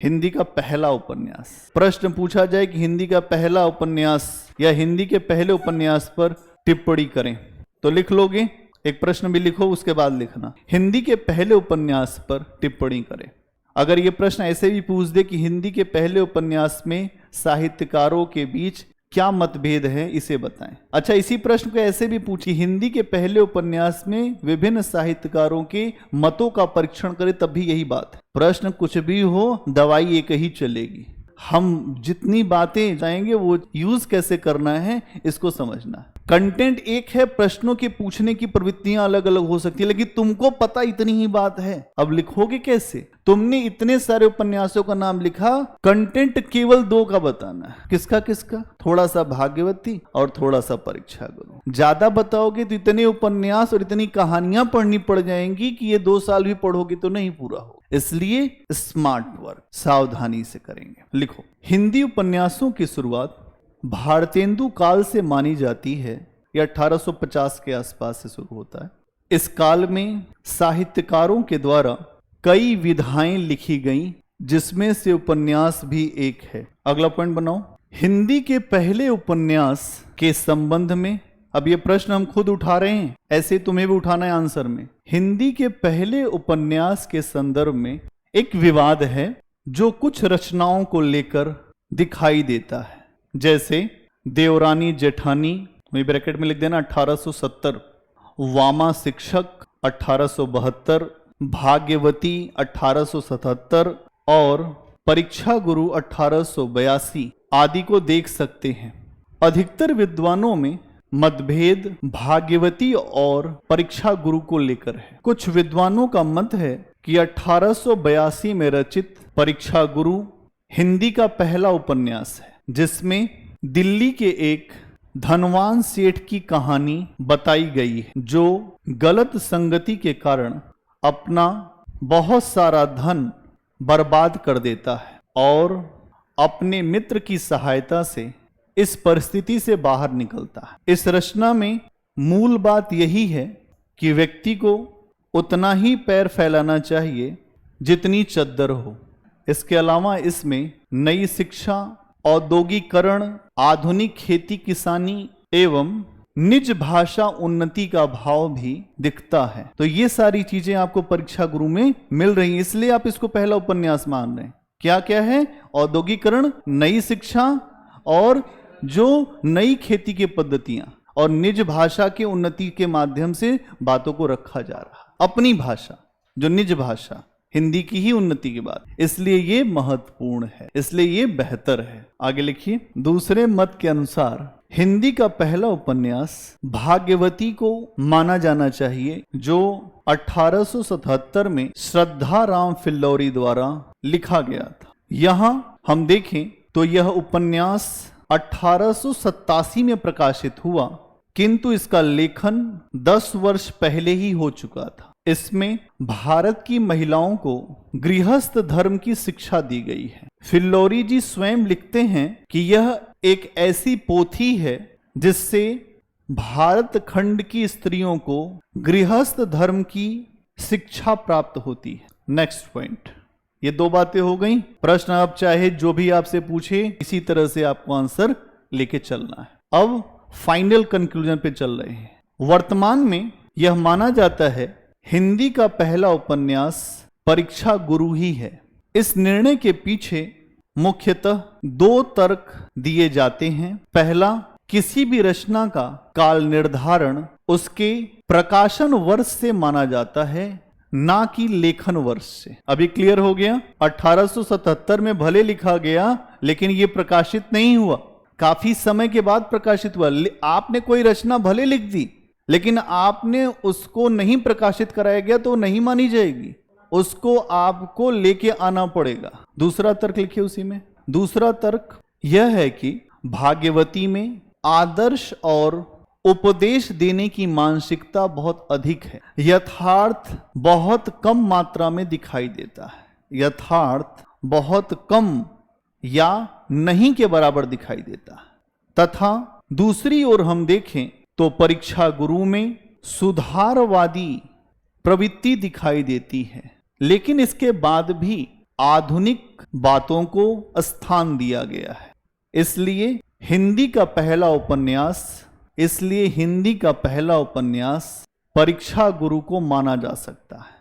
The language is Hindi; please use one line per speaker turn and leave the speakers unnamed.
हिंदी का पहला उपन्यास। प्रश्न पूछा जाए कि हिंदी का पहला उपन्यास या हिंदी के पहले उपन्यास पर टिप्पणी करें तो लिख लोगे? एक प्रश्न भी लिखो, उसके बाद लिखना हिंदी के पहले उपन्यास पर टिप्पणी करें। अगर ये प्रश्न ऐसे भी पूछ दे कि हिंदी के पहले उपन्यास में साहित्यकारों के बीच क्या मतभेद है, इसे बताएं। अच्छा, इसी प्रश्न को ऐसे भी पूछी, हिंदी के पहले उपन्यास में विभिन्न साहित्यकारों के मतों का परीक्षण करें, तब भी यही बात है। प्रश्न कुछ भी हो, दवाई एक ही चलेगी। हम जितनी बातें जाएंगे वो यूज कैसे करना है इसको समझना। कंटेंट एक है, प्रश्नों के पूछने की प्रवृत्तियां अलग अलग हो सकती है, लेकिन तुमको पता इतनी ही बात है। अब लिखोगे कैसे? तुमने इतने सारे उपन्यासों का नाम लिखा, कंटेंट केवल 2 का बताना है। किसका किसका? थोड़ा सा भाग्यवती और थोड़ा सा परीक्षा गुरु। ज्यादा बताओगे तो इतने उपन्यास और इतनी कहानियां पढ़नी पड़ जाएंगी कि ये 2 साल भी पढ़ोगे तो नहीं पूरा हो। इसलिए स्मार्ट वर्क सावधानी से करेंगे। लिखो, हिंदी उपन्यासों की शुरुआत भारतेंदु काल से मानी जाती है। यह 1850 के आसपास से शुरू होता है। इस काल में साहित्यकारों के द्वारा कई विधाएं लिखी गईं, जिसमें से उपन्यास भी एक है। अगला पॉइंट बनाओ। हिंदी के पहले उपन्यास के संबंध में, अब ये प्रश्न हम खुद उठा रहे हैं, ऐसे तुम्हें भी उठाना है आंसर में। हिंदी के पहले उपन्यास के संदर्भ में एक विवाद है जो कुछ रचनाओं को लेकर दिखाई देता है, जैसे देवरानी जेठानी, ब्रैकेट में लिख देना 1870, वामा शिक्षक 1872, भाग्यवती 1877 और परीक्षा गुरु 1882 आदि को देख सकते हैं। अधिकतर विद्वानों में मतभेद भाग्यवती और परीक्षा गुरु को लेकर है। कुछ विद्वानों का मत है कि 1882 में रचित परीक्षा गुरु हिंदी का पहला उपन्यास है, जिसमें दिल्ली के एक धनवान सेठ की कहानी बताई गई है, जो गलत संगति के कारण अपना बहुत सारा धन बर्बाद कर देता है और अपने मित्र की सहायता से इस परिस्थिति से बाहर निकलता है। इस रचना में मूल बात यही है कि व्यक्ति को उतना ही पैर फैलाना चाहिए जितनी चद्दर हो। इसके अलावा इसमें नई शिक्षा, औद्योगिकरण, आधुनिक खेती किसानी एवं निज भाषा उन्नति का भाव भी दिखता है। तो ये सारी चीजें आपको परीक्षा गुरु में मिल रही हैं, इसलिए आप इसको पहला उपन्यास मान रहे हैं। क्या क्या है? औद्योगिकरण, नई शिक्षा और जो नई खेती की पद्धतियां और निज भाषा के उन्नति के माध्यम से बातों को रखा जा रहा। अपनी भाषा, जो निज भाषा, हिंदी की ही उन्नति की बात, इसलिए ये महत्वपूर्ण है, इसलिए ये बेहतर है। आगे लिखिए। दूसरे मत के अनुसार हिंदी का पहला उपन्यास भाग्यवती को माना जाना चाहिए, जो 1877 में श्रद्धा राम फिल्लौरी द्वारा लिखा गया था। यहां हम देखें तो यह उपन्यास 1887 में प्रकाशित हुआ, किंतु इसका लेखन 10 वर्ष पहले ही हो चुका था। इसमें भारत की महिलाओं को गृहस्थ धर्म की शिक्षा दी गई है। फिल्लौरी जी स्वयं लिखते हैं कि यह एक ऐसी पोथी है जिससे भारत खंड की स्त्रियों को गृहस्थ धर्म की शिक्षा प्राप्त होती है। Next point. ये 2 बातें हो गई। प्रश्न अब चाहे जो भी आपसे पूछे, इसी तरह से आपको आंसर लेके चलना है। अब फाइनल कंक्लूजन पे चल रहे हैं। वर्तमान में यह माना जाता है हिंदी का पहला उपन्यास परीक्षा गुरु ही है। इस निर्णय के पीछे मुख्यतः 2 तर्क दिए जाते हैं। पहला, किसी भी रचना का काल निर्धारण उसके प्रकाशन वर्ष से माना जाता है, ना कि लेखन वर्ष से। अभी क्लियर हो गया? 1877 में भले लिखा गया, लेकिन यह प्रकाशित नहीं हुआ, काफी समय के बाद प्रकाशित हुआ। आपने कोई रचना भले लिख दी, लेकिन आपने उसको नहीं प्रकाशित कराया गया तो नहीं मानी जाएगी, उसको आपको लेके आना पड़ेगा। दूसरा तर्क लिखिए उसी में। दूसरा तर्क यह है कि भाग्यवती में आदर्श और उपदेश देने की मानसिकता बहुत अधिक है, यथार्थ बहुत कम मात्रा में दिखाई देता है। यथार्थ बहुत कम या नहीं के बराबर दिखाई देता है। तथा दूसरी ओर हम देखें तो परीक्षा गुरु में सुधारवादी प्रवृत्ति दिखाई देती है, लेकिन इसके बाद भी आधुनिक बातों को स्थान दिया गया है। इसलिए हिंदी का पहला उपन्यास परीक्षा गुरु को माना जा सकता है।